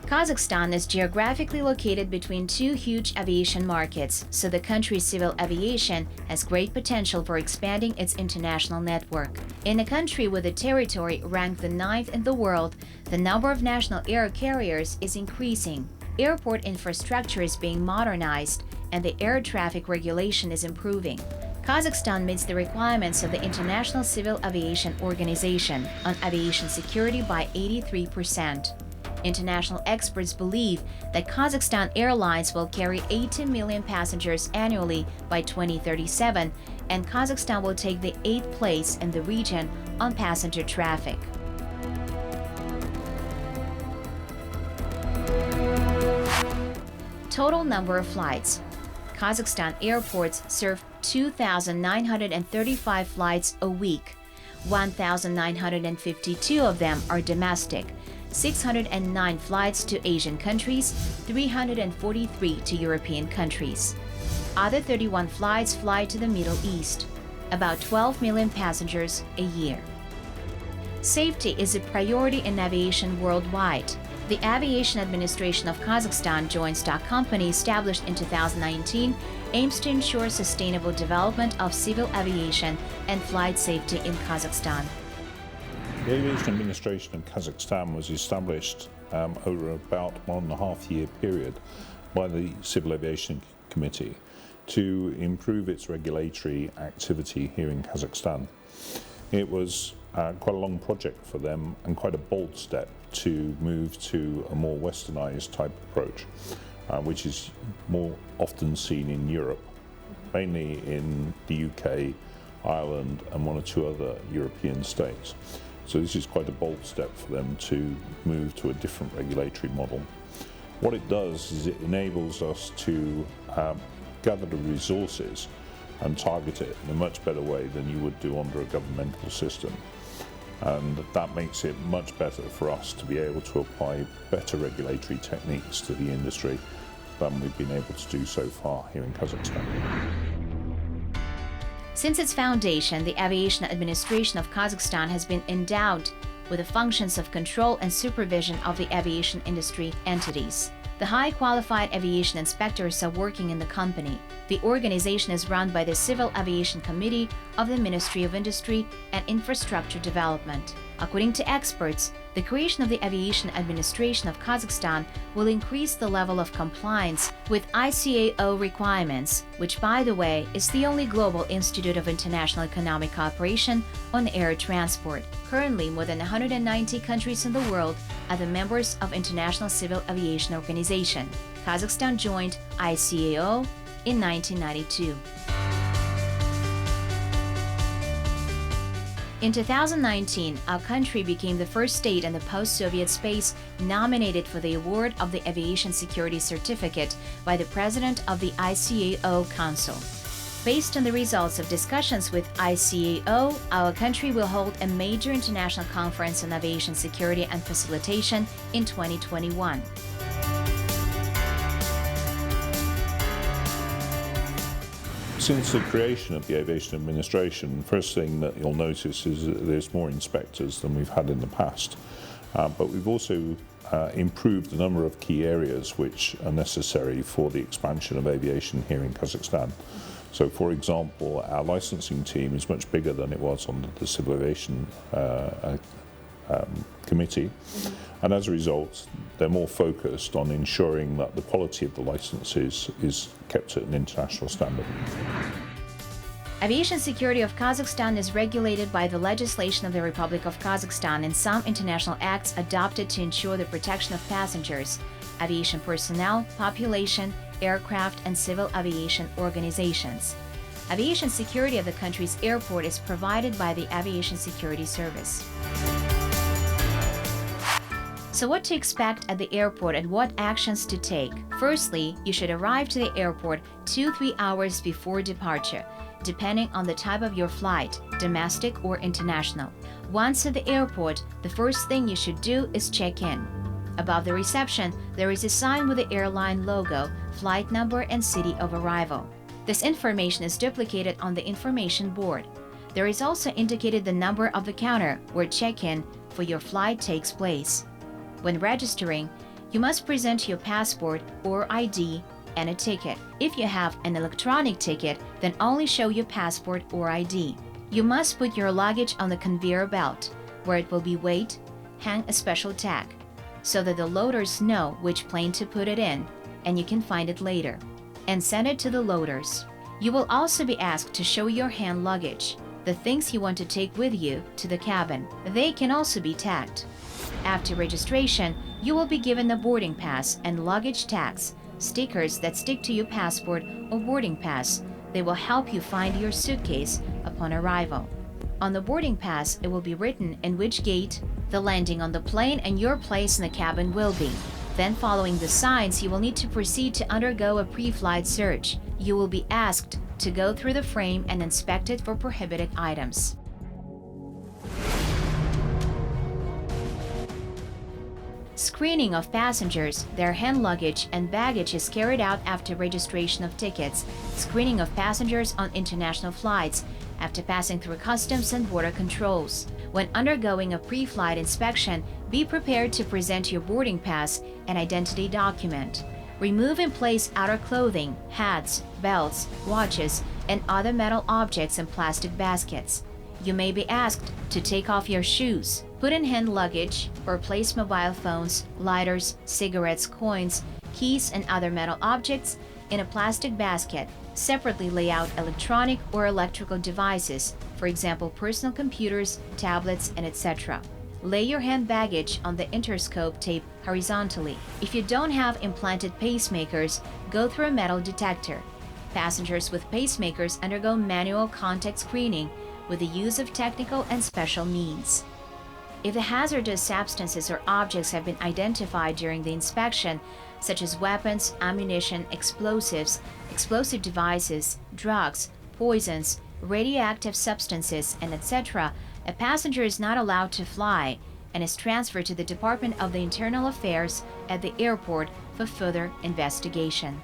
Kazakhstan is geographically located between two huge aviation markets, so the country's civil aviation has great potential for expanding its international network. In a country with a territory ranked the 9th in the world, the number of national air carriers is increasing. Airport infrastructure is being modernized, and the air traffic regulation is improving. Kazakhstan meets the requirements of the International Civil Aviation Organization on aviation security by 83%. International experts believe that Kazakhstan Airlines will carry 80 million passengers annually by 2037, and Kazakhstan will take the 8th place in the region on passenger traffic. Total number of flights. Kazakhstan airports serve 2,935 flights a week. 1,952 of them are domestic, 609 flights to Asian countries, 343 to European countries. Other 31 flights fly to the Middle East, about 12 million passengers a year. Safety is a priority in aviation worldwide. The Aviation Administration of Kazakhstan joint stock company established in 2019 aims to ensure sustainable development of civil aviation and flight safety in Kazakhstan. The Aviation Administration of Kazakhstan was established over about 1.5 year period by the Civil Aviation Committee to improve its regulatory activity here in Kazakhstan. It was quite a long project for them and quite a bold step to move to a more westernized type approach, which is more often seen in Europe, mainly in the UK, Ireland and one or two other European states. So this is quite a bold step for them to move to a different regulatory model. What it does is it enables us to gather the resources and target it in a much better way than you would do under a governmental system. And that makes it much better for us to be able to apply better regulatory techniques to the industry than we've been able to do so far here in Kazakhstan. Since its foundation, the Aviation Administration of Kazakhstan has been endowed with the functions of control and supervision of the aviation industry entities. The high-qualified aviation inspectors are working in the company. The organization is run by the Civil Aviation Committee of the Ministry of Industry and Infrastructure Development. According to experts, the creation of the Aviation Administration of Kazakhstan will increase the level of compliance with ICAO requirements, which, by the way, is the only global institute of international economic cooperation on air transport. Currently, more than 190 countries in the world are the members of International Civil Aviation Organization. Kazakhstan joined ICAO in 1992. In 2019, our country became the first state in the post-Soviet space nominated for the award of the Aviation Security Certificate by the President of the ICAO Council. Based on the results of discussions with ICAO, our country will hold a major international conference on aviation security and facilitation in 2021. Since the creation of the Aviation Administration, the first thing that you'll notice is that there's more inspectors than we've had in the past. But we've also improved the number of key areas which are necessary for the expansion of aviation here in Kazakhstan. So, for example, our licensing team is much bigger than it was under the Civil Aviation Committee, and as a result, they're more focused on ensuring that the quality of the licenses is kept at an international standard. Aviation security of Kazakhstan is regulated by the legislation of the Republic of Kazakhstan and some international acts adopted to ensure the protection of passengers, aviation personnel, population, aircraft, and civil aviation organizations. Aviation security of the country's airport is provided by the Aviation Security Service. So what to expect at the airport and what actions to take? Firstly, you should arrive to the airport 2-3 hours before departure, depending on the type of your flight, domestic or international. Once at the airport, the first thing you should do is check in. Above the reception, there is a sign with the airline logo, flight number, and city of arrival. This information is duplicated on the information board. There is also indicated the number of the counter where check-in for your flight takes place. When registering, You must present your passport or ID and a ticket. If you have an electronic ticket, then only show your passport or ID. You must put your luggage on the conveyor belt, where it will be weighed, hang a special tag, so that the loaders know which plane to put it in, and you can find it later, and send it to the loaders. You will also be asked to show your hand luggage, the things you want to take with you to the cabin. They can also be tagged. After registration, you will be given a boarding pass and luggage tags, stickers that stick to your passport or boarding pass. They will help you find your suitcase upon arrival. On the boarding pass, it will be written in which gate the landing on the plane and your place in the cabin will be. Then, following the signs, you will need to proceed to undergo a pre-flight search. You will be asked to go through the frame and inspect it for prohibited items. Screening of passengers, their hand luggage, and baggage is carried out after registration of tickets. Screening of passengers on international flights after passing through customs and border controls. When undergoing a pre-flight inspection, be prepared to present your boarding pass and identity document. Remove and place outer clothing, hats, belts, watches, and other metal objects in plastic baskets. You may be asked to take off your shoes. Put in hand luggage or place mobile phones, lighters, cigarettes, coins, keys, and other metal objects in a plastic basket. Separately lay out electronic or electrical devices, for example, personal computers, tablets, and etc. Lay your hand baggage on the interscope tape horizontally. If you don't have implanted pacemakers, go through a metal detector. Passengers with pacemakers undergo manual contact screening with the use of technical and special means. If the hazardous substances or objects have been identified during the inspection, such as weapons, ammunition, explosives, explosive devices, drugs, poisons, radioactive substances, and etc., a passenger is not allowed to fly and is transferred to the Department of the Internal Affairs at the airport for further investigation.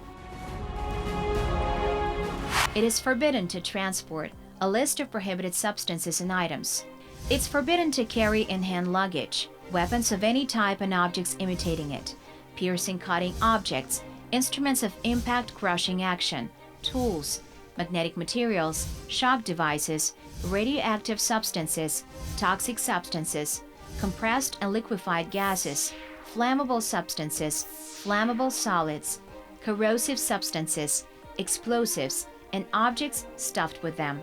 It is forbidden to transport a list of prohibited substances and items. It's forbidden to carry in-hand luggage, weapons of any type and objects imitating it, piercing cutting objects, instruments of impact crushing action, tools, magnetic materials, shock devices, radioactive substances, toxic substances, compressed and liquefied gases, flammable substances, flammable solids, corrosive substances, explosives, and objects stuffed with them.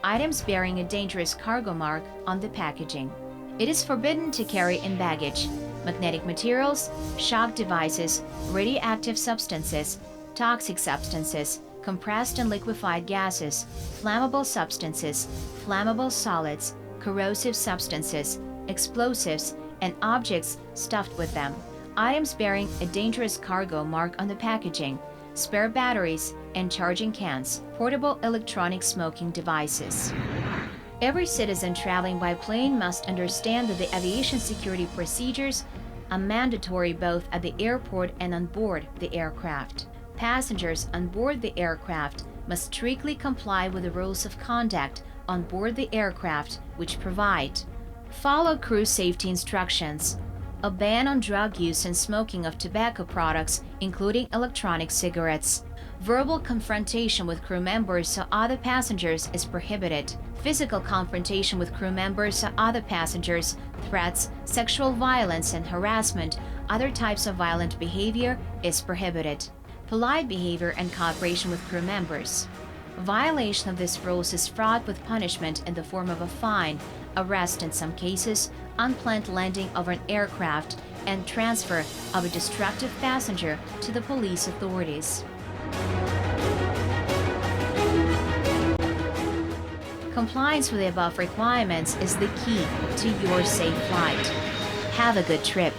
Items bearing a dangerous cargo mark on the packaging. It is forbidden to carry in baggage magnetic materials, shock devices, radioactive substances, toxic substances, compressed and liquefied gases, flammable substances, flammable solids, corrosive substances, explosives, and objects stuffed with them. Items bearing a dangerous cargo mark on the packaging, spare batteries and charging cans, portable electronic smoking devices. Every citizen traveling by plane must understand that the aviation security procedures are mandatory both at the airport and on board the aircraft. Passengers on board the aircraft must strictly comply with the rules of conduct on board the aircraft, which provide: follow crew safety instructions, a ban on drug use and smoking of tobacco products, including electronic cigarettes. Verbal confrontation with crew members or other passengers is prohibited. Physical confrontation with crew members or other passengers, threats, sexual violence and harassment, other types of violent behavior is prohibited. Polite behavior and cooperation with crew members. Violation of these rules is fraught with punishment in the form of a fine, arrest in some cases, unplanned landing of an aircraft, and transfer of a destructive passenger to the police authorities. Compliance with the above requirements is the key to your safe flight. Have a good trip.